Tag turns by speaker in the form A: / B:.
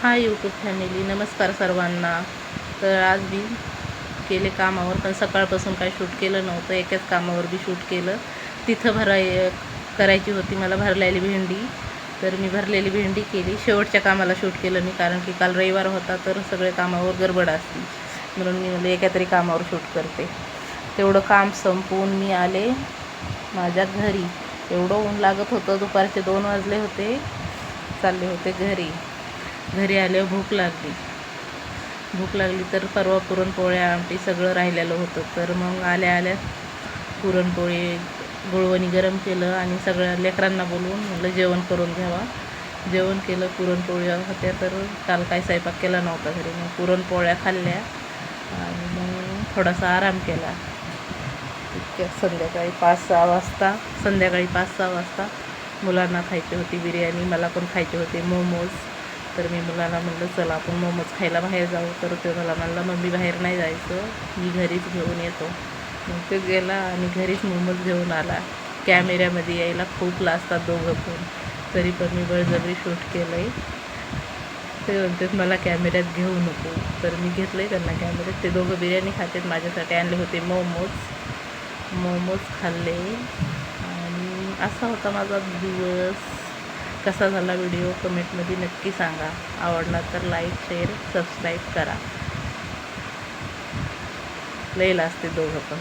A: Hi YouTube family, नमस्कार सर्वांना. तर आज मी गेले कामावर, पण सकाळपासून काही शूट केलं नव्हतं. एकाच कामावर बी शूट केलं. तिथं करायची होती मला भरलेली भेंडी, तर मी भरलेली भेंडी केली. शेवटच्या कामाला शूट केलं मी, कारण की काल रविवार होता तर सगळे कामावर गडबड असते, म्हणून मी म्हणलं एका तरी कामावर शूट करते. तेवढं काम संपवून मी आले माझ्या घरी. एवढं ऊन लागत होतं, दुपारचे 2 वाजले होते. चालले होते घरी आल्यावर भूक लागली तर परवा पुरणपोळ्या आमटी सगळं राहिलेलं होतं. तर मग आल्या पुरणपोळी गुळवणी गरम केलं आणि सगळ्या लेकरांना बोलवून म्हटलं जेवण करून घ्यावा. जेवण केलं. पुरणपोळ्या होत्या, तर काल काही स्वयंपाक केला नव्हता घरी. मग पुरणपोळ्या खाल्ल्या आणि मग थोडासा आराम केला. संध्याकाळी 5-6 वाजता मुलांना खायची होती बिर्याणी, मला पण खायचे होते मोमोज. तर मी मुलाला म्हणलं चला आपण मोमोज खायला बाहेर जाऊ. तर ते मला म्हणला मम्मी बाहेर नाही जायचं, मी घरीच घेऊन येतो. मग ते गेला आणि घरीच मोमोज घेऊन आला. कॅमेऱ्यामध्ये यायला खूप लाजतात दोघं पण, तरी पण मी बळजबरी शूट केलं आहे. ते म्हणतात मला कॅमेऱ्यात घेऊ नको, तर मी घेतलं आहे त्यांना कॅमेऱ्यात. ते दोघं बिर्याणी खातात, माझ्यासाठी आणले होते मोमोज खाल्ले. आणि असा होता माझा दिवस. कसा झाला व्हिडिओ कमेंटमध्ये नक्की सांगा. आवडला तर लाईक, शेअर, सबस्क्राईब करा. लई लाजते दोघं पण.